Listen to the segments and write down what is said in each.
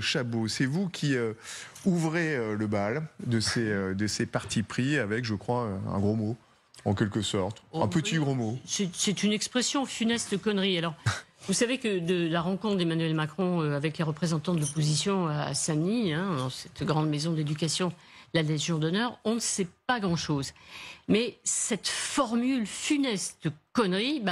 Chabot, c'est vous qui ouvrez le bal de ces partis pris avec, je crois, un gros mot, en quelque sorte. Un petit gros mot. C'est une expression funeste connerie. Alors, vous savez que de la rencontre d'Emmanuel Macron avec les représentants de l'opposition à Saint-Denis, dans cette grande maison d'éducation, la Légion d'honneur, on ne sait pas grand-chose. Mais cette formule funeste connerie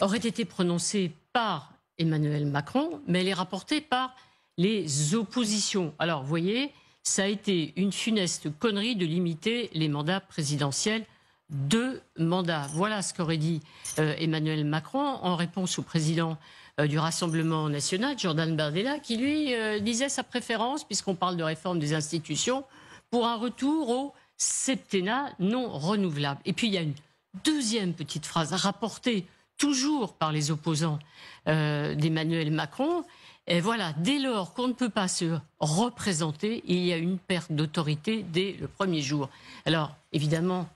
aurait été prononcée par Emmanuel Macron, mais elle est rapportée par les oppositions. Alors, vous voyez, ça a été une funeste connerie de limiter les mandats présidentiels. 2 mandats. Voilà ce qu'aurait dit Emmanuel Macron en réponse au président du Rassemblement national, Jordan Bardella, qui lui disait sa préférence, puisqu'on parle de réforme des institutions, pour un retour au septennat non renouvelable. Et puis il y a une deuxième petite phrase rapportée toujours par les opposants d'Emmanuel Macron. Et voilà, dès lors qu'on ne peut pas se représenter, il y a une perte d'autorité dès le premier jour. Alors, évidemment,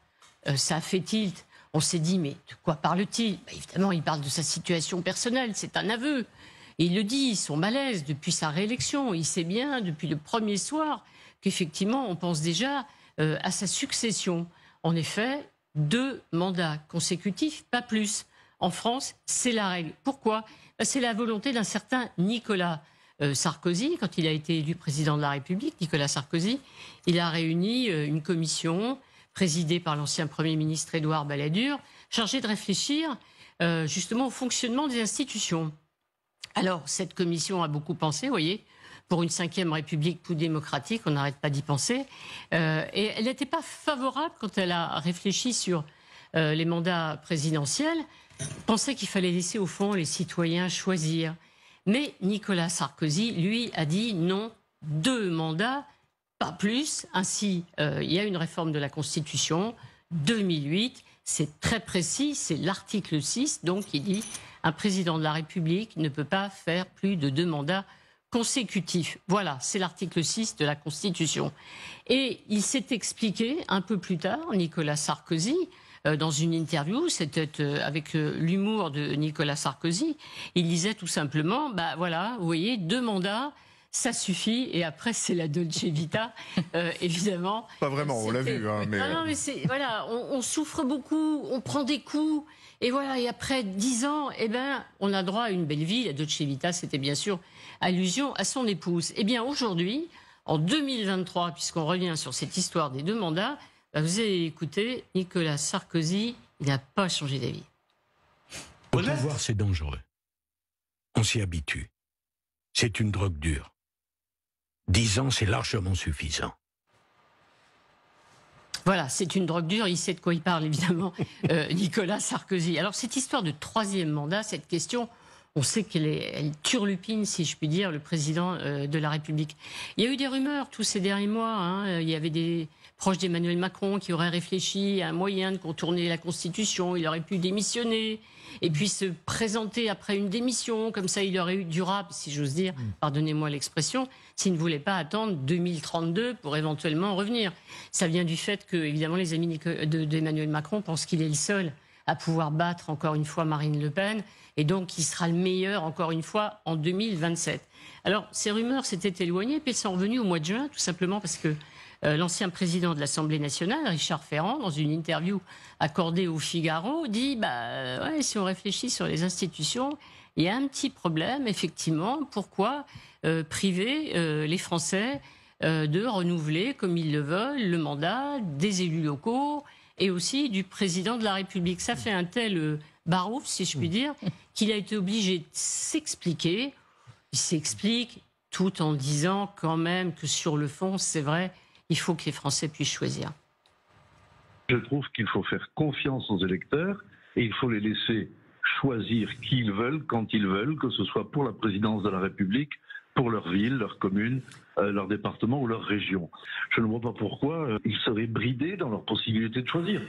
ça a fait tilt. On s'est dit, mais de quoi parle-t-il ? Évidemment, il parle de sa situation personnelle, c'est un aveu. Et il le dit, son malaise depuis sa réélection. Il sait bien, depuis le premier soir, qu'effectivement, on pense déjà à sa succession. En effet, 2 mandats consécutifs, pas plus. En France, c'est la règle. Pourquoi ? C'est la volonté d'un certain Nicolas Sarkozy. Quand il a été élu président de la République, Nicolas Sarkozy, il a réuni une commission présidée par l'ancien Premier ministre Édouard Balladur, chargée de réfléchir justement au fonctionnement des institutions. Alors, cette commission a beaucoup pensé, vous voyez, pour une 5e République plus démocratique, on n'arrête pas d'y penser. Et elle n'était pas favorable quand elle a réfléchi sur les mandats présidentiels, pensait qu'il fallait laisser au fond les citoyens choisir. Mais Nicolas Sarkozy, lui, a dit non, 2 mandats, pas plus. Ainsi, il y a une réforme de la Constitution, 2008, c'est très précis, c'est l'article 6, donc il dit un président de la République ne peut pas faire plus de 2 mandats consécutifs. Voilà, c'est l'article 6 de la Constitution. Et il s'est expliqué un peu plus tard, Nicolas Sarkozy, dans une interview, c'était avec l'humour de Nicolas Sarkozy, il disait tout simplement, voilà, vous voyez, 2 mandats, ça suffit, et après c'est la Dolce Vita, évidemment. Pas vraiment, on l'a vu. Hein, mais... Non, mais voilà, on souffre beaucoup, on prend des coups, et voilà, et après 10 ans, on a droit à une belle vie. La Dolce Vita, c'était bien sûr allusion à son épouse. Eh bien aujourd'hui, en 2023, puisqu'on revient sur cette histoire des 2 mandats, vous avez écouté, Nicolas Sarkozy, il n'a pas changé d'avis. Le pouvoir, c'est dangereux. On s'y habitue. C'est une drogue dure. 10 ans, c'est largement suffisant. Voilà, c'est une drogue dure, il sait de quoi il parle, évidemment, Nicolas Sarkozy. Alors, cette histoire de 3e mandat, cette question, on sait elle turlupine, si je puis dire, le président de la République. Il y a eu des rumeurs tous ces derniers mois. Il y avait des proches d'Emmanuel Macron qui auraient réfléchi à un moyen de contourner la Constitution. Il aurait pu démissionner et puis se présenter après une démission. Comme ça, il aurait eu durable, si j'ose dire, pardonnez-moi l'expression, s'il ne voulait pas attendre 2032 pour éventuellement revenir. Ça vient du fait que, évidemment, les amis d'Emmanuel Macron pensent qu'il est le seul à pouvoir battre encore une fois Marine Le Pen, et donc il sera le meilleur encore une fois en 2027. Alors ces rumeurs s'étaient éloignées, puis elles sont revenues au mois de juin, tout simplement parce que l'ancien président de l'Assemblée nationale, Richard Ferrand, dans une interview accordée au Figaro, dit ouais, si on réfléchit sur les institutions, il y a un petit problème, effectivement. Pourquoi priver les Français de renouveler, comme ils le veulent, le mandat des élus locaux et aussi du président de la République. Ça fait un tel barouf, si je puis dire, qu'il a été obligé de s'expliquer. Il s'explique tout en disant quand même que sur le fond, c'est vrai, il faut que les Français puissent choisir. Je trouve qu'il faut faire confiance aux électeurs et il faut les laisser choisir qui ils veulent, quand ils veulent, que ce soit pour la présidence de la République, pour leur ville, leur commune, leur département ou leur région. Je ne vois pas pourquoi ils seraient bridés dans leur possibilité de choisir.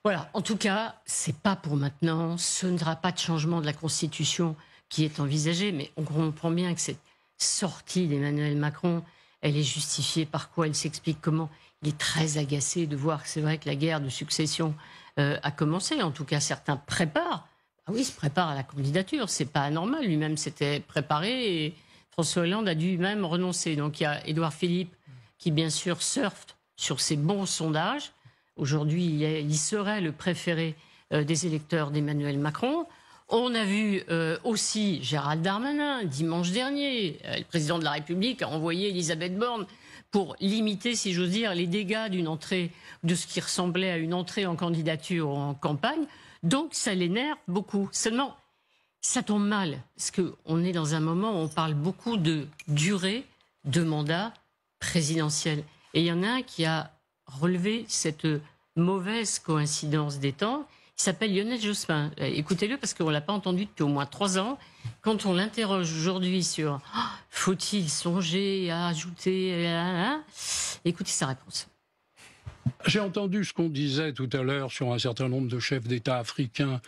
Voilà, en tout cas, c'est pas pour maintenant, ce ne sera pas de changement de la Constitution qui est envisagé, mais on comprend bien que cette sortie d'Emmanuel Macron, elle est justifiée par quoi? Elle s'explique comment? Il est très agacé de voir que c'est vrai que la guerre de succession a commencé. En tout cas, certains préparent. Ah oui, se préparent à la candidature. C'est pas anormal. Lui-même s'était préparé. Et François Hollande a dû même renoncer. Donc il y a Édouard Philippe qui, bien sûr, surfe sur ces bons sondages. Aujourd'hui, il serait le préféré des électeurs d'Emmanuel Macron. On a vu aussi Gérald Darmanin, dimanche dernier. Le président de la République a envoyé Elisabeth Borne pour limiter, si j'ose dire, les dégâts d'une entrée, de ce qui ressemblait à une entrée en candidature en campagne. Donc ça l'énerve beaucoup. Seulement, ça tombe mal, parce qu'on est dans un moment où on parle beaucoup de durée de mandat présidentiel. Et il y en a un qui a relevé cette mauvaise coïncidence des temps. Il s'appelle Lionel Jospin. Écoutez-le parce qu'on ne l'a pas entendu depuis au moins 3 ans. Quand on l'interroge aujourd'hui sur faut-il songer à ajouter... Écoutez sa réponse. J'ai entendu ce qu'on disait tout à l'heure sur un certain nombre de chefs d'État africains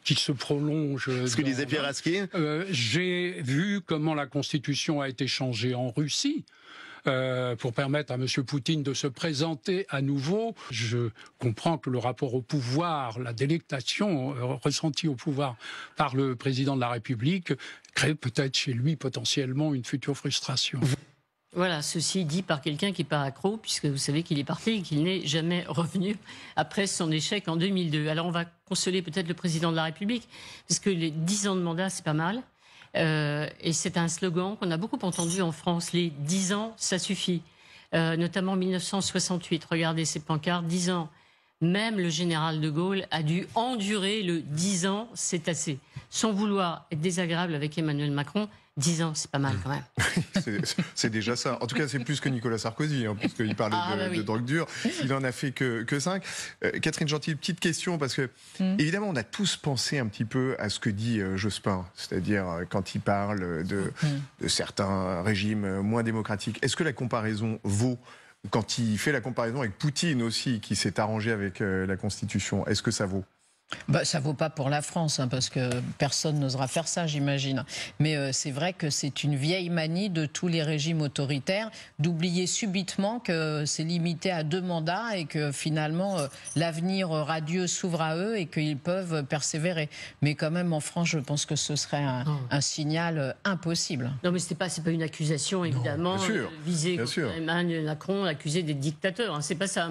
qui se prolongent. Ce que disait Pierre Asquin. J'ai vu comment la Constitution a été changée en Russie. Pour permettre à M. Poutine de se présenter à nouveau. Je comprends que le rapport au pouvoir, la délectation ressentie au pouvoir par le président de la République crée peut-être chez lui potentiellement une future frustration. Voilà, ceci dit par quelqu'un qui n'est pas accro, puisque vous savez qu'il est parti et qu'il n'est jamais revenu après son échec en 2002. Alors on va consoler peut-être le président de la République, parce que les 10 ans de mandat, c'est pas mal. Et c'est un slogan qu'on a beaucoup entendu en France, les 10 ans, ça suffit. Notamment en 1968, regardez ces pancartes, 10 ans. Même le général de Gaulle a dû endurer le 10 ans, c'est assez. Sans vouloir être désagréable avec Emmanuel Macron, 10 ans, c'est pas mal quand même. C'est déjà ça. En tout cas, c'est plus que Nicolas Sarkozy, hein, puisqu'il parlait de drogue dure. Il en a fait que 5. Catherine Gentil, petite question, parce que évidemment, on a tous pensé un petit peu à ce que dit Jospin, c'est-à-dire quand il parle de certains régimes moins démocratiques. Est-ce que la comparaison vaut quand il fait la comparaison avec Poutine aussi, qui s'est arrangé avec la Constitution? Est-ce que ça vaut? Ça vaut pas pour la France, hein, parce que personne n'osera faire ça, j'imagine. Mais c'est vrai que c'est une vieille manie de tous les régimes autoritaires d'oublier subitement que c'est limité à 2 mandats et que finalement l'avenir radieux s'ouvre à eux et qu'ils peuvent persévérer. Mais quand même, en France, je pense que ce serait un signal impossible. Non, mais c'est pas une accusation, évidemment. Viser Emmanuel Macron, accusé d'être dictateur, hein, c'est pas ça.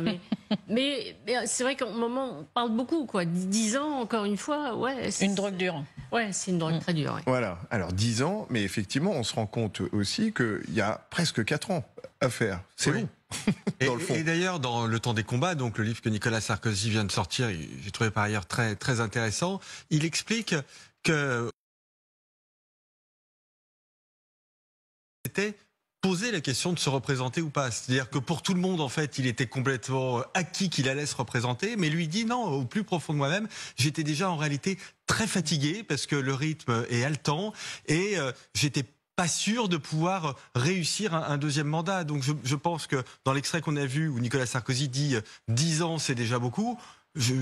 Mais c'est vrai qu'au moment, on parle beaucoup, quoi. 10 ans, encore une fois, ouais. Une drogue dure. Ouais, c'est une drogue très dure. Ouais. Voilà, alors 10 ans, mais effectivement, on se rend compte aussi qu'il y a presque 4 ans à faire. C'est long. Et d'ailleurs, dans Le temps des combats, donc le livre que Nicolas Sarkozy vient de sortir, j'ai trouvé par ailleurs très, très intéressant, il explique que c'était poser la question de se représenter ou pas. C'est-à-dire que pour tout le monde, en fait, il était complètement acquis qu'il allait se représenter, mais lui dit non, au plus profond de moi-même, j'étais déjà en réalité très fatigué parce que le rythme est haletant et j'étais pas sûr de pouvoir réussir un deuxième mandat. Donc je pense que dans l'extrait qu'on a vu où Nicolas Sarkozy dit 10 ans, c'est déjà beaucoup, je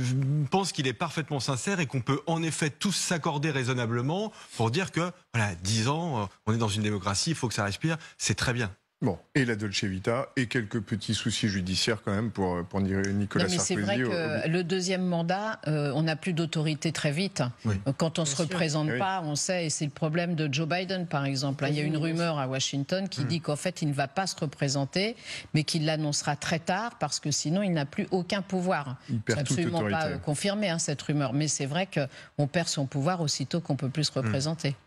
pense qu'il est parfaitement sincère et qu'on peut en effet tous s'accorder raisonnablement pour dire que voilà, 10 ans, on est dans une démocratie, il faut que ça respire, c'est très bien. Bon, et la Dolce Vita, et quelques petits soucis judiciaires quand même pour Nicolas Sarkozy. C'est vrai que le deuxième mandat, on n'a plus d'autorité très vite. Oui. Quand on ne se représente pas, on sait, et c'est le problème de Joe Biden par exemple. Il y a une rumeur à Washington qui dit qu'en fait il ne va pas se représenter, mais qu'il l'annoncera très tard parce que sinon il n'a plus aucun pouvoir. C'est absolument pas confirmé cette rumeur, mais c'est vrai qu'on perd son pouvoir aussitôt qu'on ne peut plus se représenter.